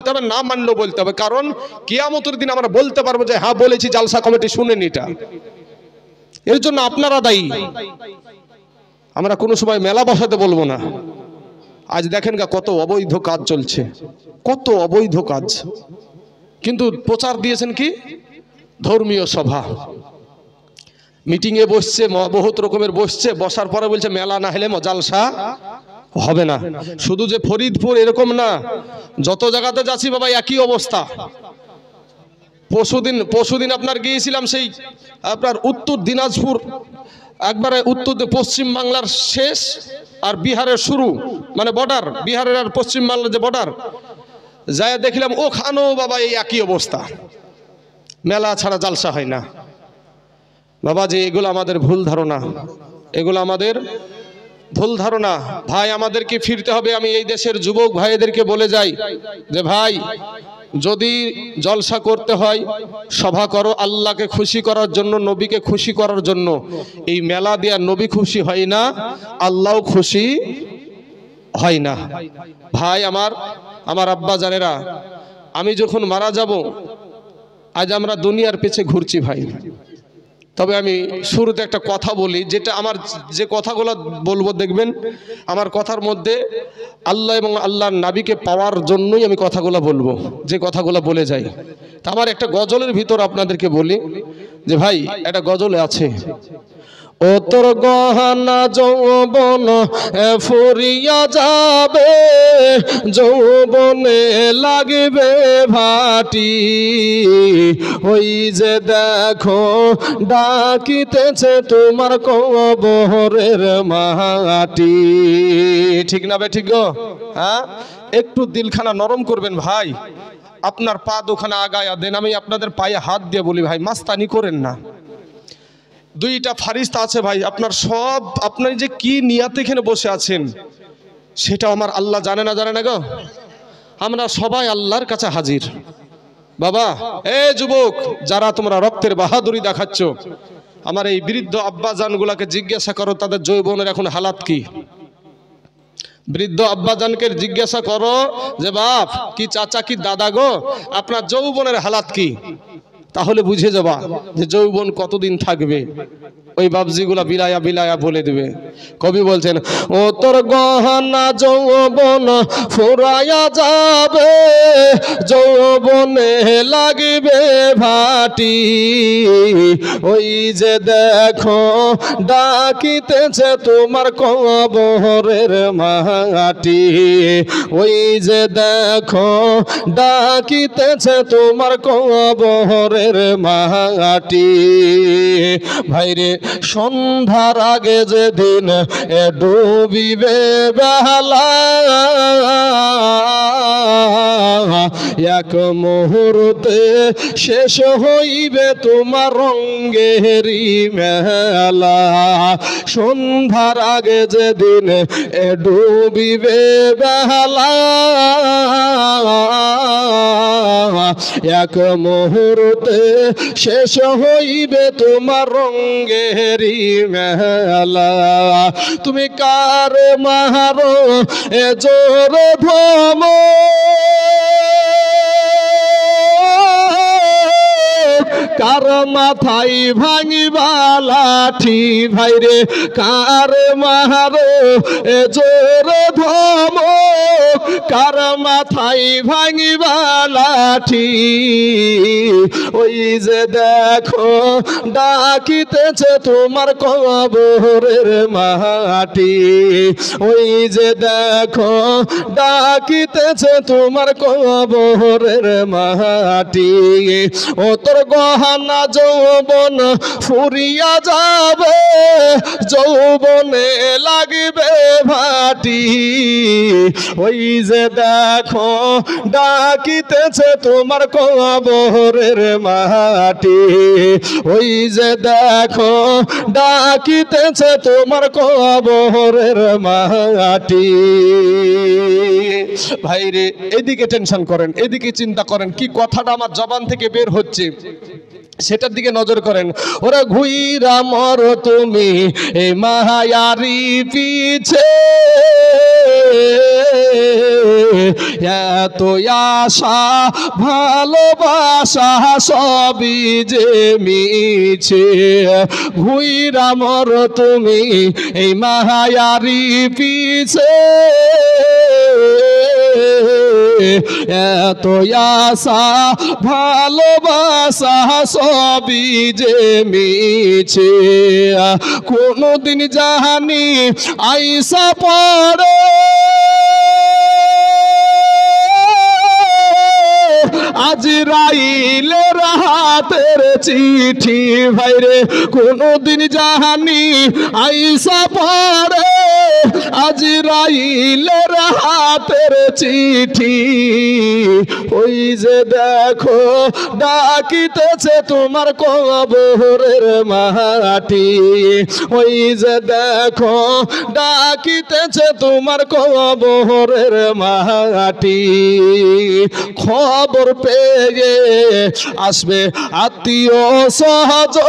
বলতে হবে, না মানলেও বলতে হবে, কারণ কিয়ামতের দিন আমরা বলতে পারবো যে হ্যাঁ বলেছি, জালসা কমিটি শুনেনি এটা। এর জন্য আপনারা দায়ী। আমরা কোনো সময় মেলা বসাতে বলবো না। আজ দেখেন কত অবৈধ কাজ চলছে, কত অবৈধ কাজ, কিন্তু প্রচার দিয়েছেন কি ধর্মীয় সভা। মিটিংয়ে বসছে, বহুত রকমের বসছে, বসার পরে বলছে মেলা না হলে জালসা হবে না। শুধু যে ফরিদপুর এরকম না, যত জায়গাতে যাচ্ছি বাবা একই অবস্থা। পরশুদিন আপনার গিয়েছিলাম সেই আপনার উত্তর দিনাজপুর, একবারে উত্তর পশ্চিম বাংলার শেষ আর বিহারের শুরু, মানে বর্ডার, বিহারের আর পশ্চিম বাংলার যে বর্ডার, যাই দেখলাম ওখানেও বাবা এই একই অবস্থা, মেলা ছাড়া জালসা হয় না। বাবা যে এগুলো আমাদের ভুল ধারণা, এগুলো আমাদের ভুল ধারণা। ভাই আমাদেরকে ফিরতে হবে। আমি এই দেশের যুবক ভাইদেরকে বলে যাই যে ভাই, যদি জলসা করতে হয় সভা করো আল্লাহকে খুশি করার জন্য, নবীকে খুশি করার জন্য। এই মেলা দেয়া নবী খুশি হয় না, আল্লাহও খুশি হয় না। ভাই আমার আব্বা জানেরা, আমি যখন মারা যাব, আজ আমরা দুনিয়ার পেছে ঘুরছি ভাই। তবে আমি শুরুতে একটা কথা বলি, যেটা আমার যে কথাগুলো বলবো দেখবেন আমার কথার মধ্যে আল্লাহ এবং আল্লাহর নবীকে পাওয়ার জন্যই আমি কথাগুলো বলবো, যে কথাগুলো বলে যাই। তা আমার একটা গজলের ভিতর আপনাদেরকে বলি যে ভাই, একটা গজলে আছে, ও তোর গহনা যৌবন ফুরিয়া যাবে, যৌবনে লাগবে ভাটি, ওই যে দেখো ডাকিতেছে তোমার কবরের মাটি। ঠিক না বে ঠিক গো? হ্যাঁ, একটু দিলখানা নরম করবেন ভাই, আপনার পা দুখানা আগায়া দেন। আমি আপনাদের পায়ে হাত দিয়ে বলি ভাই, মাস্তানি করেন না। দুইটা ফারিস্তা আছে ভাই, আপনার সব, আপনার যে কি নিয়াতে এখানে বসে আছেন সেটা আমার আল্লাহ জানে না, জানে না গো? আমরা সবাই আল্লাহর কাছে হাজির। বাবা এ যুবক, যারা তোমরা রক্তের বাহাদুরি দেখাচ্ছ, আমার এই বৃদ্ধ আব্বাজানগুলাকে জিজ্ঞাসা করো তাদের যৌবনের এখন হালাত কি। বৃদ্ধ আব্বাজানকে জিজ্ঞাসা করো যে বাপ কি চাচা কি দাদা গো, আপনার যৌবনের হালাত কি, তাহলে বুঝে যাবা যে যৌবন কতদিন থাকবে। ওই বাবজিগুলা বিলায়া বিলায়া বলে দেবে। কবি বলছেন, ও তোর গহনা যৌবন ফুরায়া যাবে, যৌবনে লাগবে ভাটি, ওই যে দেখো ডাকিতেছে তোমার কবরের মাটি, ওই যে দেখো ডাকিতেছে তোমার কবরের মাটি। ভাইরে সন্ধ্যার আগে যেদিন ডুবিবে বেলা, এক মুহূর্তে শেষ হইবে তোমার রঙ্গেরি মেলা। সন্ধ্যার আগে যেদিন ডুবিবে বেলা, এক মুহূর্তে শেষ হইবে তোমার রঙ্গেরি মেলা। তুমি কার মারো এ জোর ভম, কার মাথায় ভাঙিবা লাঠি, ভাইরে কার মারো এ জোর ধম, কার মাথায় ভাঙিবা লাঠি, ওই যে দেখো ডাকিতেছে তোমার কবরের মাটি, ওই যে দেখো ডাকিতেছে তোমার কবরের মাটি। ও তোর গহনা যৌবন ফুরিয়া যাবে, যৌবনে লাগবে ভাটি, ওই যে দেখো ডাকিতেছে তোমার কবরের মাটি, ওই যে দেখো ডাকিতেছে তোমার কবরের মাটি। ভাইরে এদিকে টেনশন করেন, এদিকে চিন্তা করেন, কি কথাটা আমার জবান থেকে বের হচ্ছে সেটার দিকে নজর করেন। ওরা ঘুইরা মর তুমি এই মায়ারি পিছে, এত আশা ভালোবাসা সবই যে মিছে। ঘুইরা মর তুমি এই মায়ারি পিছে, এত আশা ভালোবাসা সবই যে মিছে। কোনদিন জানি আইসা পড়ে আজরাইলের হাতের চিঠি ভাইরে, কোনদিন জানি আইসা পড়ে আজরাইলের হাতের চিঠি। ওই যে দেখো ডাকিতেছে তোমার কবরের মাটি, ওই যে দেখো ডাকিতেছে তোমার কবরের মাটি। খবর পেয়ে আসবে আত্মীয় স্বজন,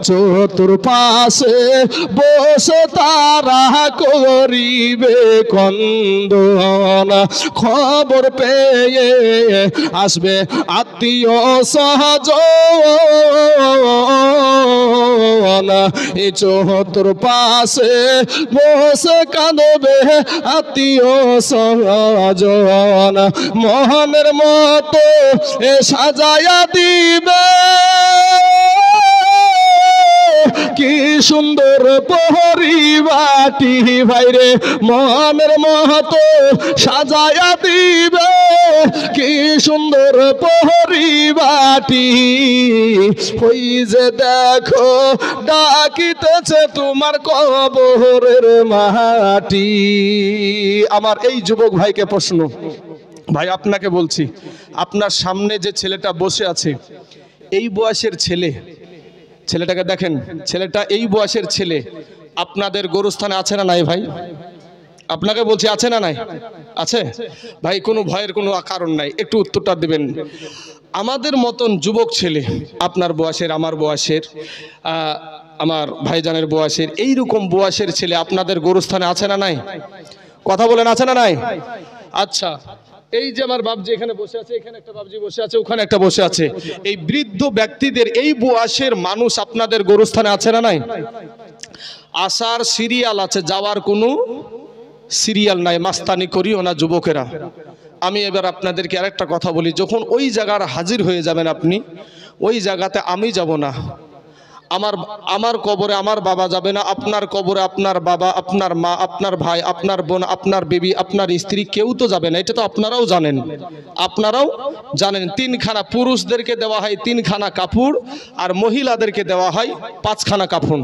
চতুর্পাশে বসে তারা করিবে কন্দন। খবর পেয়ে আসবে আত্মীয় স্বজন, এই চতুর্পাশে বসে কাঁদবে আত্মীয় স্বজন। মোহনের মতো এ সাজায়া দিবে কি সুন্দর পরিবাটি ভাইরে, মনের মতো সাজায়া দিবে কি সুন্দর পরিবাটি। ওই যে দেখো ডাকিতেছে তোমার কবরের মাটি। আমার এই যুবক ভাইকে প্রশ্ন, ভাই আপনাকে বলছি, আপনার সামনে যে ছেলেটা বসে আছে এই বয়সের ছেলে, ছেলেটাকে দেখেন, ছেলেটা এই বয়সের ছেলে আপনাদের গোরস্থানে আছে না নাই ভাই? আপনাকে বলছি আছে না নাই? আছে ভাই, কোনো ভয়ের কোনো কারণ নাই, একটু উত্তরটা দেবেন। আমাদের মতন যুবক ছেলে, আপনার বয়সের, আমার বয়সের, আমার ভাইজানের বয়সের, এইরকম বয়সের ছেলে আপনাদের গোরস্থানে আছে না নাই? কথা বলেন, আছে না নাই? আচ্ছা, এই যে আমার বাবজি এখানে বসে আছে, এখানে একটা বাবজি বসে আছে, ওখানে একটা বসে আছে, এই বৃদ্ধ ব্যক্তিদের, এই বয়সের মানুষ আপনাদের গোরস্থানে আছে না নাই? আসার সিরিয়াল আছে, যাওয়ার কোনো সিরিয়াল নাই। মাস্তানি করিও না যুবকেরা। আমি এবার আপনাদেরকে আরেকটা কথা বলি, যখন ওই জায়গার হাজির হয়ে যাবেন আপনি, ওই জায়গাতে আমি যাব না। আমার কবরে আমার বাবা যাবে না, আপনার কবরে আপনার বাবা, আপনার মা, আপনার ভাই, আপনার বোন, আপনার বিবি, আপনার স্ত্রী, কেউ তো যাবে না। এটা তো আপনারাও জানেন, আপনারাও জানেন। তিনখানা, পুরুষদেরকে দেওয়া হয় তিনখানা কাপড়, আর মহিলাদেরকে দেওয়া হয় পাঁচখানা কাফন।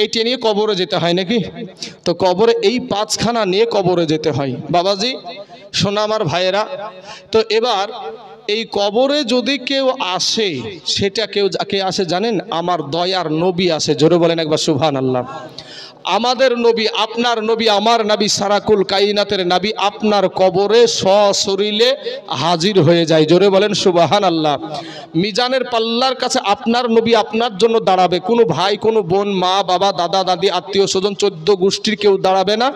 এইটা নিয়ে কবরে যেতে হয় নাকি? তো কবরে এই পাঁচখানা নিয়ে কবরে যেতে হয়। বাবাজি, শোনা আমার ভাইয়েরা, তো এবার এই কবরে যদি কেউ আসে, সেটা কে আসে জানেন? আমার দয়ার নবী আসে। জোরে বলেন একবার সুবহানাল্লাহ। আমাদের নবী, আপনার নবী, আমার নবী, সারাকুল কায়নাতের নবী আপনার কবরে সশরীরে হাজির হয়ে যায়। জোরে বলেন সুবহানাল্লাহ। মিজানের পাল্লার কাছে আপনার নবী আপনার জন্য দাঁড়াবে। কোনো ভাই, কোনো বোন, মা, বাবা, দাদা, দাদি, আত্মীয় স্বজন, 14 গোষ্ঠীর কেউ দাঁড়াবে না।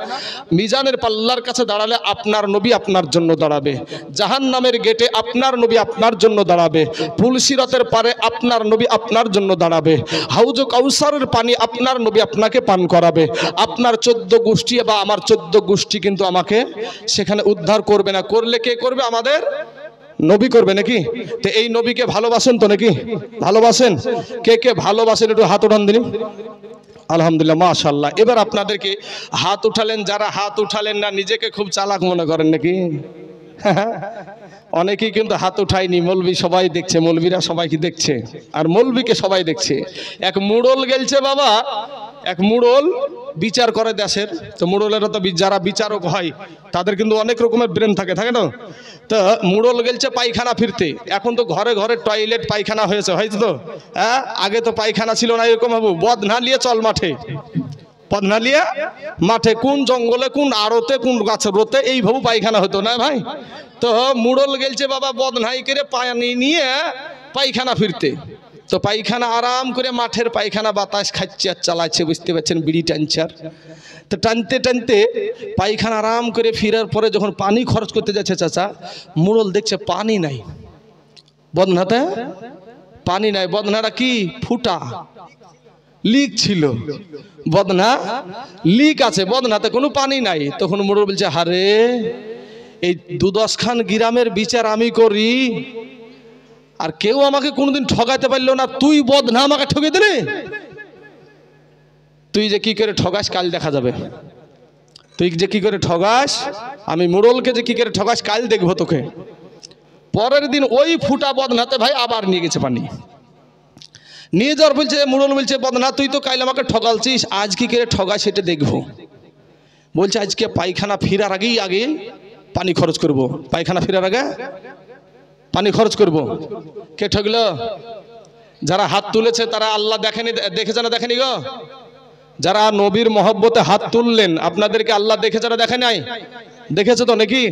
মিজানের পাল্লার কাছে দাঁড়ালে আপনার নবী আপনার জন্য দাঁড়াবে। জাহান্নামের গেটে আপনার নবী আপনার জন্য দাঁড়াবে। ফুলসিরাতের পারে আপনার নবী আপনার জন্য দাঁড়াবে। হাউজে কাউসারের পানি আপনার নবী আপনাকে পান করাবে। আপনার 14 গোষ্ঠী বা আমার 14 গোষ্ঠী কিন্তু আমাকে সেখানে উদ্ধার করবে না। করলে কে করবে? আমাদের নবী করবে নাকি? তো এই নবীকে ভালোবাসেন তো নাকি? ভালোবাসেন? কে কে ভালোবাসেন একটু হাত উঠান দিন। আলহামদুলিল্লাহ, মাশাআল্লাহ। এবার আপনাদেরকে হাত উঠালেন, যারা হাত উঠালেন না নিজেকে খুব চালাক মনে করেন নাকি? অনেকেই কিন্তু হাত উঠায়নি। মৌলবি সবাই দেখছে, মৌলবিরা সবাইকে দেখছে, আর মৌলবিকে সবাই দেখছে। এক মুড়ল গেলছে বাবা, এক মুড়ল বিচার করে দেশের। তো মুড়লেরা তো যারা বিচারক হয় তাদের কিন্তু অনেক রকমের ব্রেন থাকে, থাকে না? তো মুড়ল গেলছে পায়খানা ফিরতে। এখন তো ঘরে ঘরে টয়লেট পায়খানা হয়েছে, হয়তো তো? হ্যাঁ, আগে তো পায়খানা ছিল না এরকম। বাবু বদ না নিয়ে চল মাঠে, বদনা লিয়া মাঠে কোন জঙ্গলে কোন আড়তে কোন গাছের রোতে এইভাবে পায়খানা হতো না ভাই। তো মুড়ল গেলছে বাবা বদনাই করে পানি নিয়ে পায়খানা ফিরতে। তো পায়খানা আরাম করে মাঠের পায়খানা বাতাস খাচ্ছে আর চালাচ্ছে, বুঝতে পারছেন, বিড়ি টানছে। তো টানতে টানতে পায়খানা আরাম করে ফিরার পরে যখন পানি খরচ করতে যাচ্ছে চাচা, মুড়ল দেখছে পানি নাই বদনাতে, পানি নাই। বদনাটা কি ফুটা, লিক ছিল, বদনা লিক আছে, বদনাতে কোনো পানি নাই। তখন মুড়ল বলছে, হারে এই ২-১০ খান গ্রামের বিচার আমি করি আর কেউ আমাকে কোনোদিন ঠগাইতে পারলো না, তুই বদনা আমাকে ঠকিয়ে দিলি। তুই যে কি করে ঠগাস কাল দেখা যাবে, তুই যে কি করে ঠগাস, আমি মুড়লকে যে কি করে ঠগাস কাল দেখবো তোকে। পরের দিন ওই ফুটা বদনাতে ভাই আবার নিয়ে গেছে পানি। নিয়ে যাওয়ার বলছে, মুড়ল বলছে, বদনা তুই তো কাল আমাকে ঠগালছিস, আজ কি করে ঠগাস সেটা দেখবো। বলছে আজকে পায়খানা ফিরার আগেই আগে পানি খরচ করব, পায়খানা ফিরার আগে পানি খরচ করব। কে ঠকলো? যারা হাত তুলেছে তারা আল্লাহ দেখেনি, দেখেছে না দেখেনি গো? যারা নবীর মহব্বতে হাত তুললেন আপনাদেরকে আল্লাহ দেখেছে না দেখে নাই? দেখেছে তো নাকি?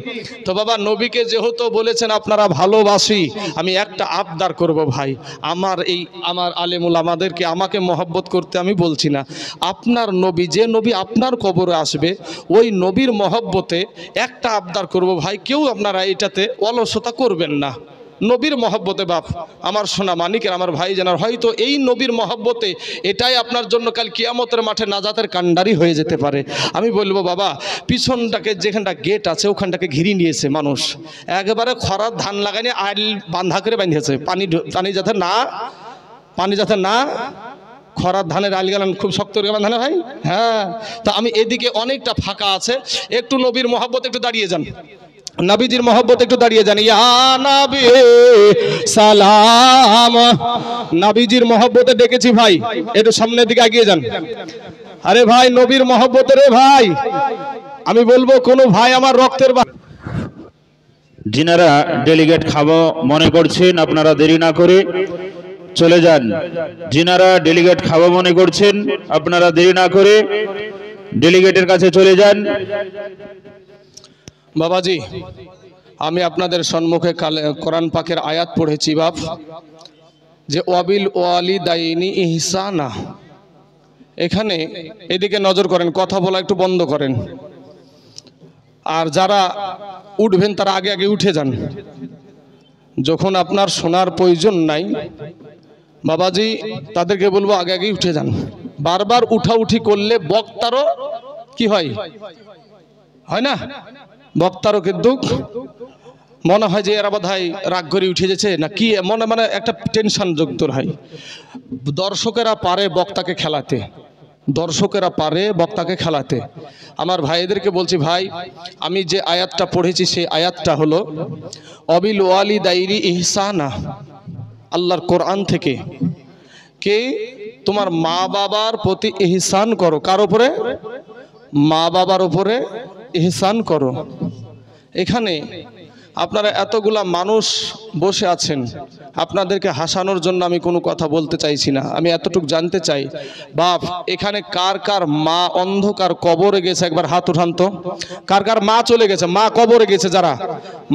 তো বাবা নবীকে যেহেতু বলেছেন আপনারা ভালোবাসি, আমি একটা আবদার করব ভাই, আমার আলেমুল আমাদেরকে আমাকে মহব্বত করতে আমি বলছি না, আপনার নবী, যে নবী আপনার কবরে আসবে ওই নবীর মহব্বতে একটা আবদার করব ভাই, কেউ আপনারা এটাতে অলসতা করবেন না। নবীর মহব্বতে বাপ আমার সোনা মানিকের, আমার ভাই জানার, হয়তো এই নবীর মহব্বতে এটাই আপনার জন্য কাল কিয়ামতের মাঠে নাজাতের কান্ডারি হয়ে যেতে পারে। আমি বলবো বাবা, পিছনটাকে যেখানটা গেট আছে ওখানটাকে ঘিরে নিয়েছে মানুষ, একেবারে খরার ধান লাগানি আইল বান্ধা করে বাঁধিয়েছে, পানি যাতে না খরার ধানের আইল গেলেন খুব শক্ত করে বাঁধানো ভাই। হ্যাঁ, তা আমি এদিকে অনেকটা ফাঁকা আছে, একটু নবীর মহব্বতে একটু দাঁড়িয়ে যান, নবীজির মহব্বত একটু দাঁড়িয়ে যান। ইয়া নবী সালাম, নবীজির মহব্বতে ডেকেছি ভাই, একটু সামনের দিকে এগিয়ে যান। আরে ভাই নবীর মহব্বতে রে ভাই, আমি বলবো কোন ভাই আমার রক্তের যিনারা ডেলিগেট খাবো মনে করছেন আপনারা দেরি না করে চলে যান। যিনারা ডেলিগেট খাবো মনে করছেন আপনারা দেরি না করে ডেলিগেটের কাছে চলে যান। বাবাজি আমি আপনাদের সম্মুখে কোরআন পাকের আয়াত পড়েছি বাপ, যে ওয়াবিল ওয়ালিদাইনি ইহসানা। এখানে এদিকে নজর করেন, কথা বলা একটু বন্ধ করেন, আর যারা উঠবেন তারা আগে আগে উঠে যান। যখন আপনার শোনার প্রয়োজন নাই বাবাজি তাদেরকে বলবো আগে আগে উঠে যান। বারবার উঠাউঠি করলে বক্তারও কি হয়, হয় না? বক্তারও কিন্তু মনে হয় যে এরা বোধহয় রাগ করে উঠে যাচ্ছে না কি, মানে একটা টেনশন যুক্ত হয়। দর্শকেরা পারে বক্তাকে খেলাতে, দর্শকেরা পারে বক্তাকে খেলাতে। আমার ভাইদেরকে বলছি ভাই, আমি যে আয়াতটা পড়েছি সেই আয়াতটা হলো অবিল ওয়ালিদাইনি ইহসানা, আল্লাহর কোরআন থেকে, কে তোমার মা বাবার প্রতি ইহসান করো। কার উপরে? মা বাবার উপরে ইহসান করো। এখানে আপনারা এতগুলা মানুষ বসে আছেন, আপনাদেরকে হাসানোর জন্য আমি কোনো কথা বলতে চাইছি না, আমি এতটুকু জানতে চাই বাপ, এখানে কার কার মা অন্ধকার কবরে গেছে একবার হাত উঠান তো। কার কার মা চলে গেছে, মা কবরে গেছে, যারা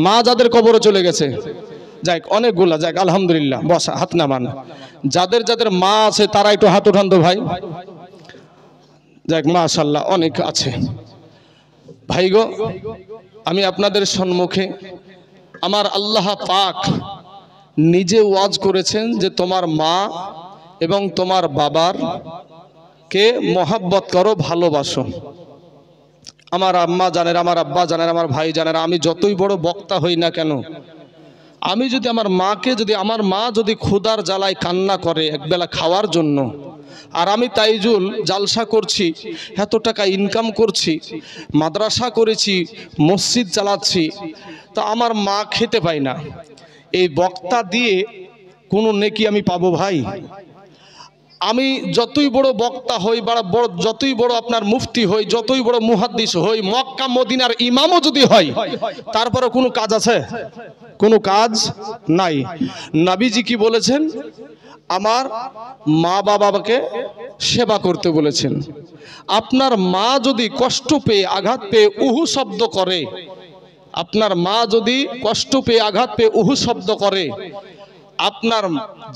মা যাদের কবরে চলে গেছে, যাক অনেকগুলা, যাক আলহামদুলিল্লাহ, বস হাত নামান। যাদের যাদের মা আছে তারা একটু হাত উঠান তো ভাই, যাক মাশাআল্লাহ অনেক আছে ভাই গো। আমি আপনাদের সম্মুখে আমার আল্লাহ পাক নিজে ওয়াজ করেছেন যে তোমার মা এবং তোমার বাবার কে মহব্বত করো, ভালোবাসো। আমার আম্মা জানেন, আমার আব্বা জানেন, আমার ভাই জানেন, আমি যতই বড় বক্তা হই না কেন, আমি যদি আমার মাকে, যদি আমার মা যদি ক্ষুধার জ্বালায় কান্না করে একবেলা খাওয়ার জন্য, আর আমি তাইজুল জালসা করছি, এত টাকা ইনকাম করছি, মাদ্রাসা করেছি, মসজিদ চালাচ্ছি, তো আমার মা খেতে পাই না, এই বক্তা দিয়ে কোনো নেকি আমি পাবো ভাই? আমি যতই বড় বক্তা হই বা যতই বড় আপনার মুফতি হই, যতই বড় মুহাদ্দিস হই, মক্কা মদিনার ইমামও যদি হয়, তারপরে কোনো কাজ আছে? কোনো কাজ নাই। নবীজি কি বলেছেন? আমার মা বাবাকে সেবা করতে বলেছেন। আপনার মা যদি কষ্ট পেয়ে আঘাত পেয়ে উহু শব্দ করে, আপনার মা যদি কষ্ট পেয়ে আঘাত পেয়ে উহু শব্দ করে, আপনার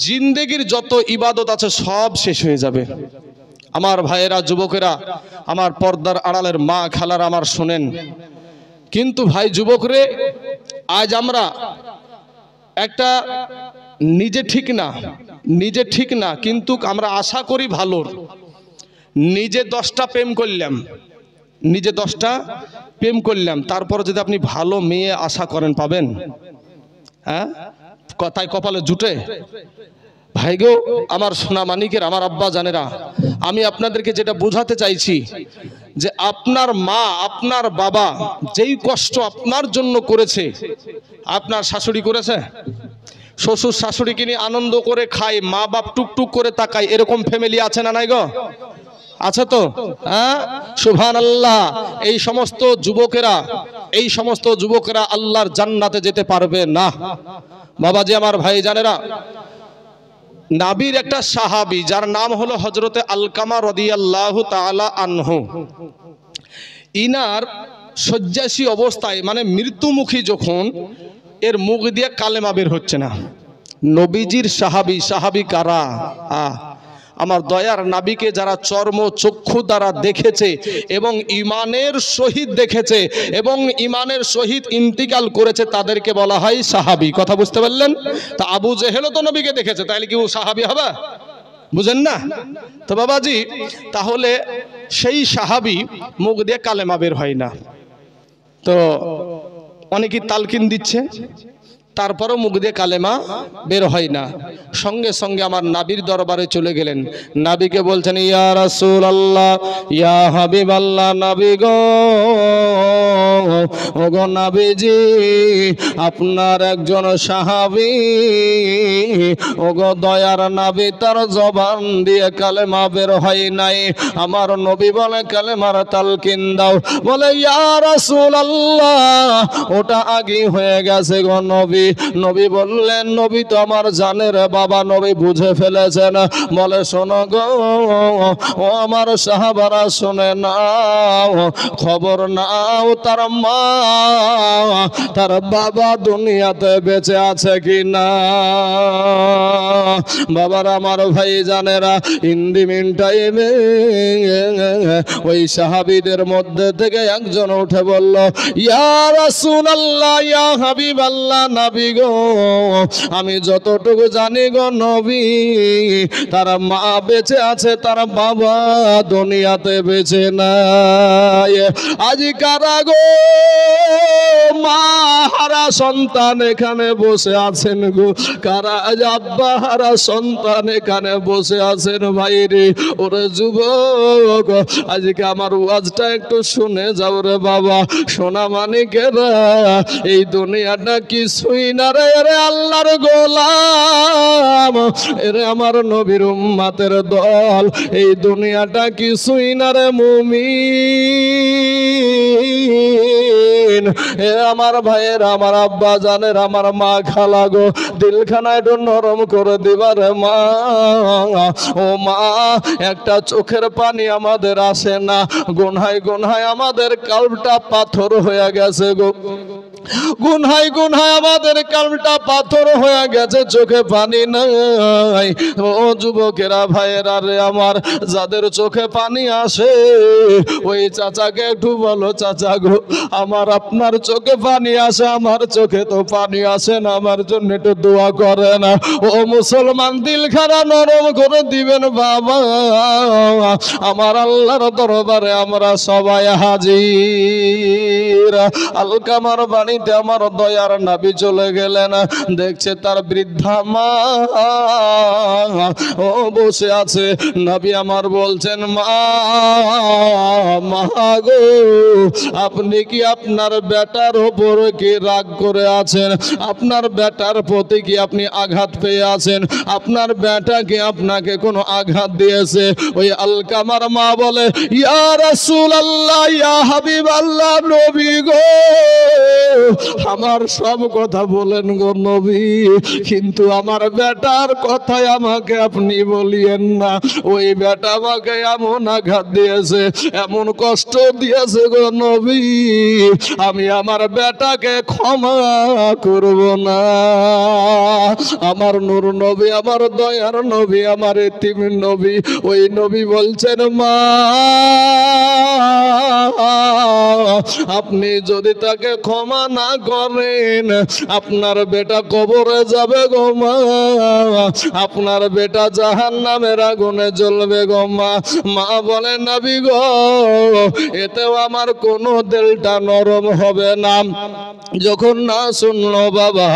জিন্দেগির যত ইবাদত আছে সব শেষ হয়ে যাবে। আমার ভাইয়েরা, যুবকেরা, আমার পর্দার আড়ালের মা খালারা আমার শোনেন। কিন্তু ভাই যুবকরে, আজ আমরা একটা নিজে ঠিক না কিন্তু আমরা আশা করি ভালোর। নিজে 10টা প্রেম করলাম, তারপর যদি আপনি ভালো মেয়ে আশা করেন পাবেন? হ্যাঁ, কথায় কপালে জুটে? ভাই গো, আমার সোনা মানিকের, আমার আব্বা জানেরা, আমি আপনাদেরকে যেটা বোঝাতে চাইছি যে আপনার মা আপনার বাবা যেই কষ্ট আপনার জন্য করেছে, আপনার শাশুড়ি করেছে? শ্বশুর শাশুড়িকে নিয়ে আনন্দ করে খায়, মা বাপ টুকটুক করে তাকায়, এরকম ফ্যামিলি আছে না নাই গো? আছে তো? হ্যাঁ, সুবহানাল্লাহ। এই সমস্ত যুবকেরা আল্লাহর জান্নাতে যেতে পারবে না। বাবাজি, আমার ভাই জানেরা, নাবির একটা সাহাবী যার নাম হলো হযরতে আলকামা রাদিয়াল্লাহু তাআলা আনহু, ইনার শয্যাশী অবস্থায়, মানে মৃত্যুমুখী যখন, এর মুখ দিয়ে কালেমা বের হচ্ছে না। নবীজির সাহাবী কারা? আমার দয়ার নাবিকে যারা চর্ম চক্ষু দ্বারা দেখেছে এবং ইমানের সহিত দেখেছে এবং ইমানের সহিত ইন্তিকাল করেছে, তাদেরকে বলা হয় সাহাবী। কথা বুঝতে পারলেন? তা আবু জেহেলও তো নবীকে দেখেছে, তাইলে কি ও সাহাবী হবে? বুঝেন না তো বাবাজি? তাহলে সেই সাহাবী মুখ দিয়ে কালেমা বের হয় না, তো অনেকেই তালকিন দিচ্ছে, তারপরও মুখ দিয়ে কালেমা বের হয় না। সঙ্গে সঙ্গে আমার নাবির দরবারে চলে গেলেন। নাবিকে বলছেন, ইয়া রাসূলুল্লাহ, ইয়া হাবিবাল্লাহ, নাবি গো, ওগো নাবিজি, আপনার একজন সাহাবী, ওগো দয়ার নাবি, তার জবান দিয়ে কালেমা বের হয় নাই। আমার নবী বলে কালেমার তালকিন দাও। বলে, ইয়া রাসূলুল্লাহ, ওটা আগেই হয়ে গেছে গো নবী। নবী বললেন, নবী তো আমার জানের বাবা, নবী বুঝে ফেলেছেন। বলে, শোনো গো, ও আমার সাহাবারা, শুনে নাও, খবর নাও, তার মা তার বাবা দুনিয়াতে বেঁচে আছে কি না। বাবার, আমার ভাই জানেরা, ইন দি মিন টাইমে ওই সাহাবীদের মধ্যে থেকে একজন উঠে বলল, ইয়া রাসূলুল্লাহ, ইয়া হাবিবাল্লাহ, নবী গো, আমি যতটুকু জানি গো নবী, তার মা বেঁচে আছে, তার বাবা দুনিয়াতে বেঁচে নাই। আজ কারা গো মা হারা সন্তান এখানে বসে আছেন গো? কারা আজ আব্বা হারা সন্তান এখানে বসে আছেন? ভাইরে, ওরে যুবক, আজকে আমার ওয়াজটা একটু শুনে যাও রে বাবা। সোনা মানিকেরা, এই দুনিয়াটা কিছুই না রে, এরে আল্লাহর গোলাম, এরে আমার নবীর উম্মতের দল, এই দুনিয়াটা কিছুই না রে মুমিন। এ আমার ভাইয়ের, আমার আব্বা জানের, আমার মা খালা গো, দিলখানা একটু নরম করে দিবার মা। ও মা, একটা চোখের পানি আমাদের আসে না, গুনহায় গুনহায় আমাদের কালটা পাথর হয়ে গেছে গো, গুনহায় গুনহায় আমাদের কালটা পাথর হয়ে গেছে, চোখে পানি নাই। ও যুবকেরা, ভাইয়েরা রে আমার, যাদের চোখে পানি আসে, ওই চাচাকে একটু বলো, চাচা গো, আমার আপনার চোখে পানি আসে, আমার চোখে তো পানি আসে না, আমার জন্য একটু দোয়া করে না। ও মুসলমান, দিলখানা নরম করে দিবেন বাবা, আমার আল্লাহর দরবারে আমরা সবাই হাজির। আলকামার বাড়িতে আমার দয়ার নবী চলে গেলেন, দেখছে তার বৃদ্ধা মা ও বসে আছে। নবী আমার বলছেন, মা গো, আপনি কি আপনার বেটার ওপর কি রাগ করে আছেন? আপনার বেটার প্রতি কি আপনি আঘাত পেয়ে আছেন? আপনার বেটা কি আপনাকে কোনো আঘাত দিয়েছে? ওই আলকামার মা বলে, ইয়া রাসূলুল্লাহ, ইয়া হাবিবাল্লাহ, নবী গো, আমার সব কথা বলেন গো নবী, কিন্তু আমার বেটার কথাই আমাকে আপনি বলিয়েন না। ওই বেটা আমাকে এমন আঘাত দিয়েছে, এমন কষ্ট দিয়েছে গো নবী, আমি আমার বেটাকে ক্ষমা করব না। আমার নূর নবী, আমার দয়ার নবী, আমার এতিম নবী, ওই নবী বলছেন মা, আপনি যদি তাকে ক্ষমা না করেন আপনার বেটা কবরে যাবে গো মা, আপনার বেটা জাহান্নামের আগুনে জ্বলবে গো মা। মা বলেন নবী গো, এতেও আমার কোনো দিলটা নরম হবে না। যখন না শুনলো বাবা,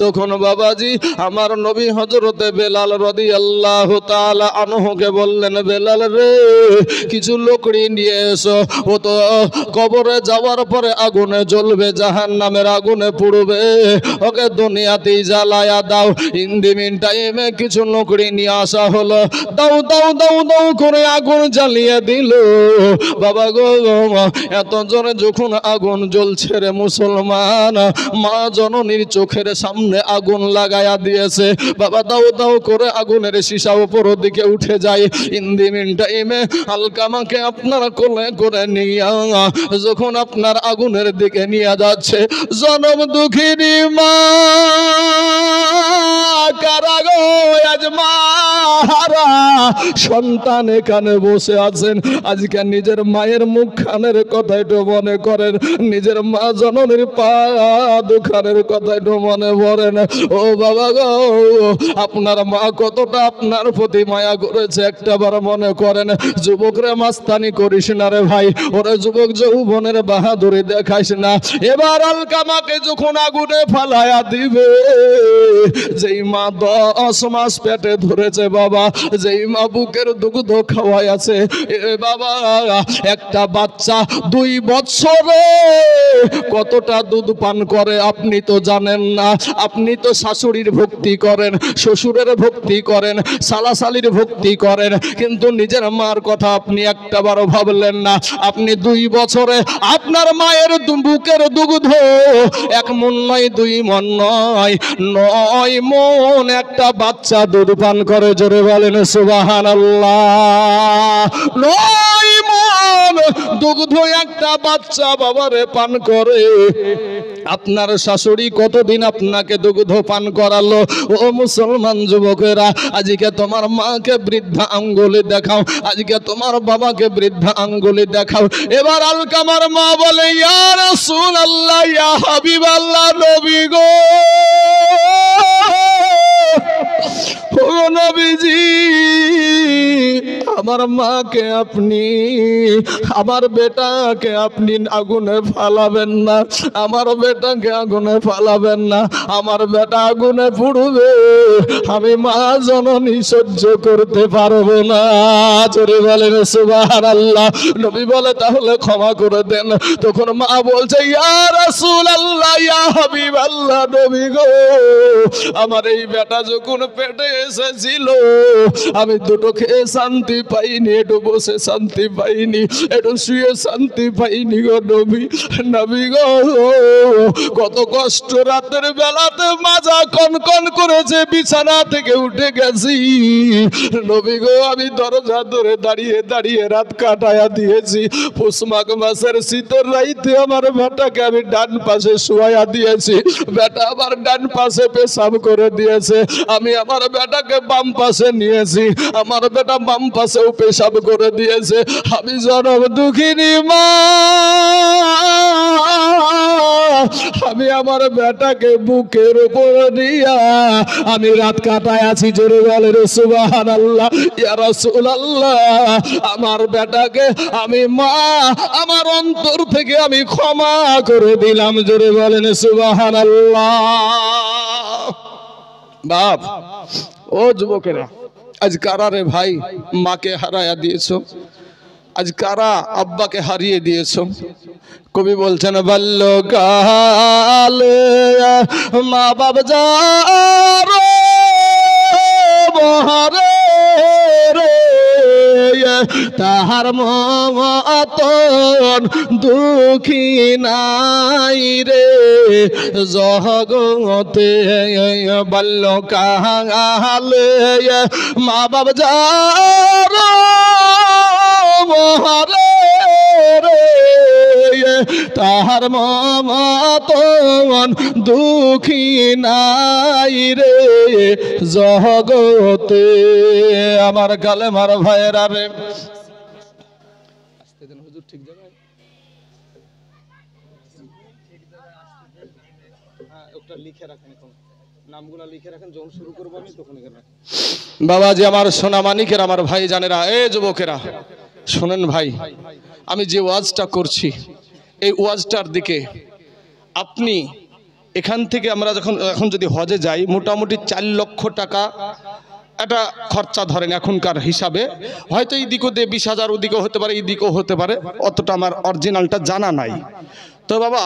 তখন বাবাজি আমার নবী হযরতে বেলাল রাদিয়াল্লাহু তাআলা আনহুকে বললেন, বেলাল রে, কিছু লোকড়ি নিয়ে এসো, ও তো কবরে যাওয়ার পরে আগুনে জ্বলবে, জাহান্নামের আগুনে পুড়বে, ওকে দুনিয়াতেই জ্বালায়া দাও। ইন দি মিন টাইমে কিছু লোকড়ি নিয়ে আসা হলো, দাও দাও দাও দাও করে আগুন জ্বালিয়ে দিল। বাবা গো, এত জোরে যখন আগুন জ্বলছে রে মুসলমান, মা জননীর চোখের সামনে আগুন লাগায়া দিয়েছে। বাবা দাও দাও করে আগুনের সীসা উপর দিকে উঠে যায়। ইন দি মিন টাইমে আলকামাকে আপনারা কোলে করে নিয়ে যখন আপনার আগুনের দিকে নিয়ে যাচ্ছে, জনম দুঃখিনী মা কারা গো, আজ মা হারা সন্তান এখানে বসে আছেন। আজকে নিজের মায়ের মুখখানের কথা একটু মনে করেন, নিজের মা জননীর পা দুখানের কথা একটু মনে পড়েন। ও বাবা গো, আপনার মা কতটা আপনার প্রতি মায়া করেছে একটাবার মনে করেন। যুবকরে মাস্তানি করিস না রে ভাই, ওরে যুবক যৌবনের বাহাদুরি দেখাইস না। এবার আলকামাকে যখন আগুনে ফালায়া দিবে, যেই মা 10 মাস পেটে ধরেছে বাবা, যেই মা বুকের দুগ্ধ খাওয়াই আছে, এ বাবা একটা বাচ্চা 2 বছরে কতটা দুধ পান করে আপনি তো জানেন না। আপনি তো শাশুড়ির ভক্তি করেন, শ্বশুরের ভক্তি করেন, সালাসালির ভক্তি করেন, কিন্তু নিজের মার কথা আপনি একটাবারও ভাবলেন না। আপনি 2 বছরে আপনার মায়ের বুকের দুগ্ধ 1 মণ নয়, 2 মণ নয়, 9 মণ একটা বাচ্চা দুধ পান করে। জোরে বলেন সুবহানাল্লাহ। 9 মণ দুগ্ধ একটা বাচ্চা বাবারে পান করে। আপনার শাশুড়ি কতদিন আপনাকে দুগ্ধ পান করালো? ও মুসলমান যুবকেরা, আজকে তোমার মাকে বৃদ্ধা আঙ্গুলি দেখাও, আজকে তোমার বাবাকে বৃদ্ধা আঙ্গুলি দেখাও। এবার আলকামার মা বলে, ইয়া রাসূলুল্লাহ, ইয়া হাবিবাল্লাহ, নবী গো, ও নবীজি, আমার মাকে আপনি, আমার বেটাকে আপনি আগুনে ফালাবেন না, আমার বেটাকে আগুনে ফালাবেন না, আমার বেটা আগুনে পুড়বে, আমি মা জননী সহ্য করতে পারবো না। জোরে বলেন সুবহানাল্লাহ। নবী বলে, তাহলে ক্ষমা করে দেন। তখন মা বলছে, ইয়া রাসূলুল্লাহ, ইয়া হাবিবাল্লাহ, নবী গো, আমার এই বেটা যখন পেটে এসেছিল আমি দুটো খেয়ে শান্তি পাইনি, একটু বসে শান্তি পাইনি, একটু শুয়ে শান্তি পাইনি গো নবী। নবী গো, কত কষ্ট রাতের বেলাতে মাজা কনকন করেছে, বিছানা থেকে উঠে গেছি নবী গো। আমি দরজা ধরে দাঁড়িয়ে দাঁড়িয়ে রাত কাটায়া দিয়েছি। পৌষ মাঘ মাসের শীতের রাইতে আমার বেটাকে আমি ডান পাশে শুয়াইয়া দিয়েছি, বেটা আমার ডান পাশে পেশাব করে দিয়েছে। আমি আমার বেটাকে বাম পাশে নিয়েছি, আমার বেটা বাম পাশেও পেশাব করে দিয়েছে। আমি জনম দুঃখিনী মা, আমি আমার বেটাকে বুকের উপর দিয়া আমি রাত কাটায় আছি। জোরে বলেন সুবহানাল্লাহ। ইয়া রাসূলুল্লাহ, আমার বেটাকে আমি মা আমার অন্তর থেকে আমি ক্ষমা করে দিলাম। জোরে বলেন সুবহানাল্লাহ। বাপ, ও যুবকেরা, আজ কারা রে ভাই মাকে হারায়া দিয়েছো? আজ কারা আব্বাকে হারিয়ে দিয়েছো? কবি বলছেন, বাল্যকালে মা বাপ যারো বহারে রে, তাহার মতন দুঃখী নাই রে, জগতে বাল্যকালে মা বাবা যার মহারে রে তাহার মতন দুঃখী নাই রে জগতে। আমার কালেমার ভাইয়েরা রে, হুজুর ঠিক জায়গায় লিখে রাখেন, নামগুলা লিখে রাখেন, যখন শুরু করবো আমি তখন বাবাজি আমার সোনা মানিকের, আমার ভাই জানেরা, এ যুবকেরা শোনেন ভাই, আমি যে ওয়াজটা করছি এই ওয়াজটার দিকে আপনি এখান থেকে আমরা এখন যদি হজে যাই মোটামুটি 4 লক্ষ টাকা একটা খরচা ধরেন এখনকার হিসাবে, হয়তো এই দিকেও 20,000 ওদিকেও হতে পারে, এই দিকেও হতে পারে, অতটা আমার অরিজিনালটা জানা নাই। তো বাবা